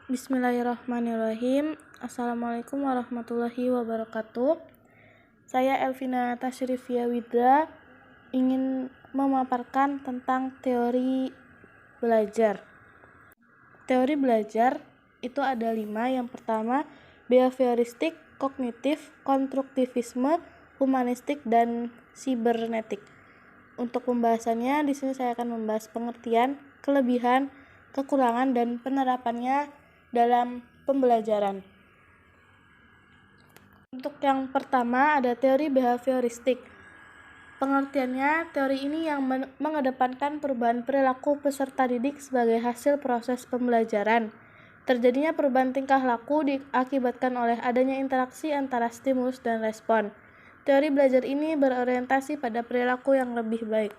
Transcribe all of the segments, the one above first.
Bismillahirrahmanirrahim. Assalamualaikum warahmatullahi wabarakatuh. Saya Elvina Tashrifia Widra ingin memaparkan tentang teori belajar. Teori belajar itu ada 5. Yang pertama, behavioristik, kognitif, konstruktivisme, humanistik, dan sibernetik. Untuk pembahasannya, di sini saya akan membahas pengertian, kelebihan, kekurangan, dan penerapannya dalam pembelajaran. Untuk yang pertama ada teori behavioristik. Pengertiannya, teori ini yang mengedepankan perubahan perilaku peserta didik sebagai hasil proses pembelajaran. Terjadinya perubahan tingkah laku diakibatkan oleh adanya interaksi antara stimulus dan respon. Teori belajar ini berorientasi pada perilaku yang lebih baik.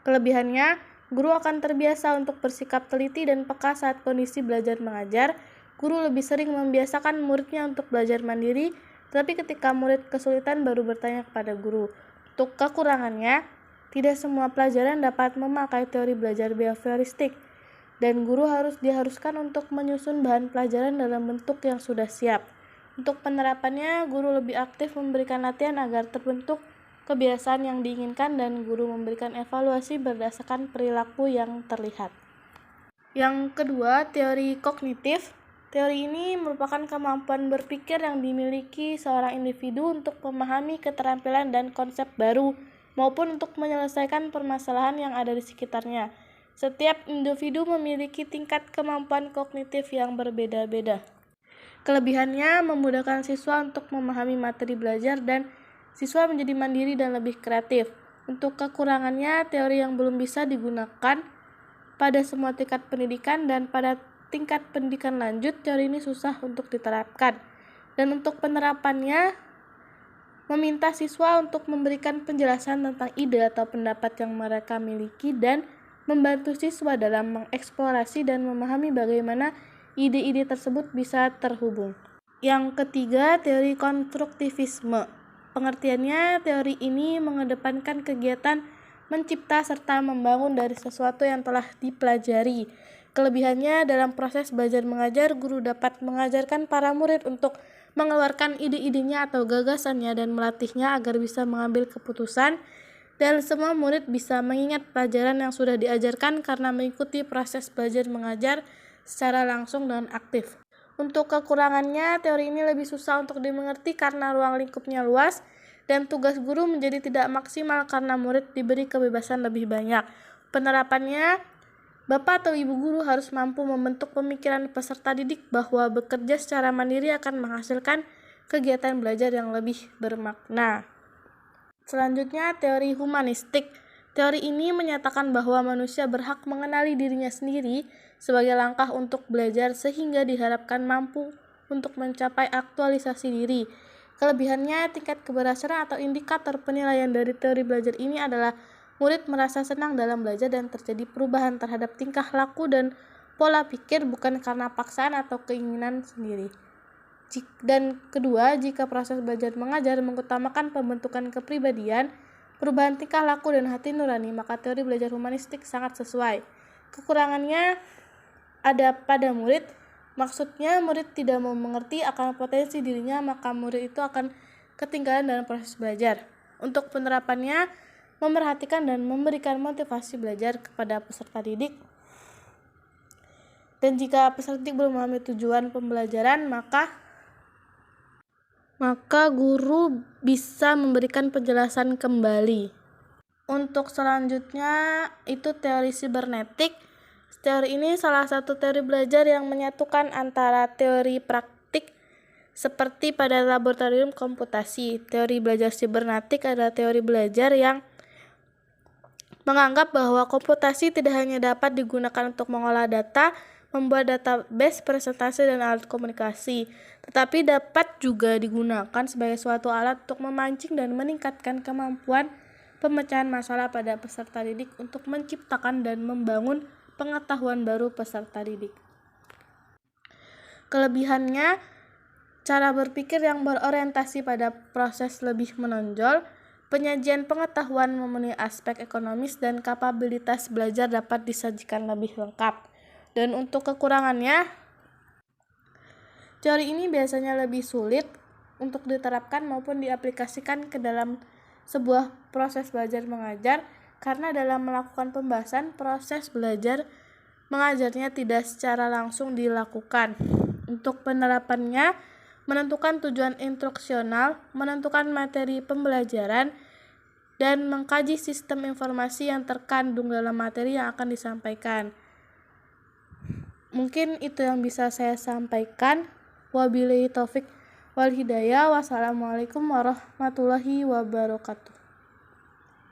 Kelebihannya, guru akan terbiasa untuk bersikap teliti dan peka saat kondisi belajar mengajar. Guru lebih sering membiasakan muridnya untuk belajar mandiri, tetapi ketika murid kesulitan baru bertanya kepada guru. Untuk kekurangannya, tidak semua pelajaran dapat memakai teori belajar behavioristik, dan guru diharuskan untuk menyusun bahan pelajaran dalam bentuk yang sudah siap. Untuk penerapannya, guru lebih aktif memberikan latihan agar terbentuk kebiasaan yang diinginkan, dan guru memberikan evaluasi berdasarkan perilaku yang terlihat. Yang kedua, teori kognitif. Teori ini merupakan kemampuan berpikir yang dimiliki seorang individu untuk memahami keterampilan dan konsep baru, maupun untuk menyelesaikan permasalahan yang ada di sekitarnya. Setiap individu memiliki tingkat kemampuan kognitif yang berbeda-beda. Kelebihannya memudahkan siswa untuk memahami materi belajar dan siswa menjadi mandiri dan lebih kreatif. Untuk kekurangannya, teori yang belum bisa digunakan pada semua tingkat pendidikan, dan pada tingkat pendidikan lanjut teori ini susah untuk diterapkan. Dan untuk penerapannya, meminta siswa untuk memberikan penjelasan tentang ide atau pendapat yang mereka miliki dan membantu siswa dalam mengeksplorasi dan memahami bagaimana ide-ide tersebut bisa terhubung. Yang ketiga, teori konstruktivisme. Pengertiannya, teori ini mengedepankan kegiatan mencipta serta membangun dari sesuatu yang telah dipelajari. Kelebihannya, dalam proses belajar mengajar, guru dapat mengajarkan para murid untuk mengeluarkan ide-idenya atau gagasannya dan melatihnya agar bisa mengambil keputusan, dan semua murid bisa mengingat pelajaran yang sudah diajarkan karena mengikuti proses belajar mengajar secara langsung dan aktif. Untuk kekurangannya, teori ini lebih susah untuk dimengerti karena ruang lingkupnya luas, dan tugas guru menjadi tidak maksimal karena murid diberi kebebasan lebih banyak. Penerapannya, Bapak atau Ibu guru harus mampu membentuk pemikiran peserta didik bahwa bekerja secara mandiri akan menghasilkan kegiatan belajar yang lebih bermakna. Selanjutnya, teori humanistik. Teori ini menyatakan bahwa manusia berhak mengenali dirinya sendiri sebagai langkah untuk belajar sehingga diharapkan mampu untuk mencapai aktualisasi diri. Kelebihannya, tingkat keberhasilan atau indikator penilaian dari teori belajar ini adalah murid merasa senang dalam belajar dan terjadi perubahan terhadap tingkah laku dan pola pikir bukan karena paksaan atau keinginan sendiri. Dan kedua, jika proses belajar mengajar mengutamakan pembentukan kepribadian, perubahan tingkah laku dan hati nurani, maka teori belajar humanistik sangat sesuai. Kekurangannya ada pada murid, maksudnya murid tidak mau mengerti akan potensi dirinya, maka murid itu akan ketinggalan dalam proses belajar. Untuk penerapannya, memerhatikan dan memberikan motivasi belajar kepada peserta didik. Dan jika peserta didik belum memahami tujuan pembelajaran, maka guru bisa memberikan penjelasan kembali. Untuk selanjutnya itu teori sibernetik. Teori ini salah satu teori belajar yang menyatukan antara teori praktik seperti pada laboratorium komputasi. Teori belajar sibernetik adalah teori belajar yang menganggap bahwa komputasi tidak hanya dapat digunakan untuk mengolah data, membuat database, presentasi, dan alat komunikasi, tetapi dapat juga digunakan sebagai suatu alat untuk memancing dan meningkatkan kemampuan pemecahan masalah pada peserta didik untuk menciptakan dan membangun pengetahuan baru peserta didik. Kelebihannya, cara berpikir yang berorientasi pada proses lebih menonjol, penyajian pengetahuan memenuhi aspek ekonomis, dan kapabilitas belajar dapat disajikan lebih lengkap. Dan untuk kekurangannya, Teori ini biasanya lebih sulit untuk diterapkan maupun diaplikasikan ke dalam sebuah proses belajar mengajar karena dalam melakukan pembahasan proses belajar mengajarnya tidak secara langsung dilakukan. Untuk penerapannya, menentukan tujuan instruksional, menentukan materi pembelajaran, dan mengkaji sistem informasi yang terkandung dalam materi yang akan disampaikan. Mungkin itu yang bisa saya sampaikan. Wabillahi taufik wal hidayah. Wassalamualaikum warahmatullahi wabarakatuh.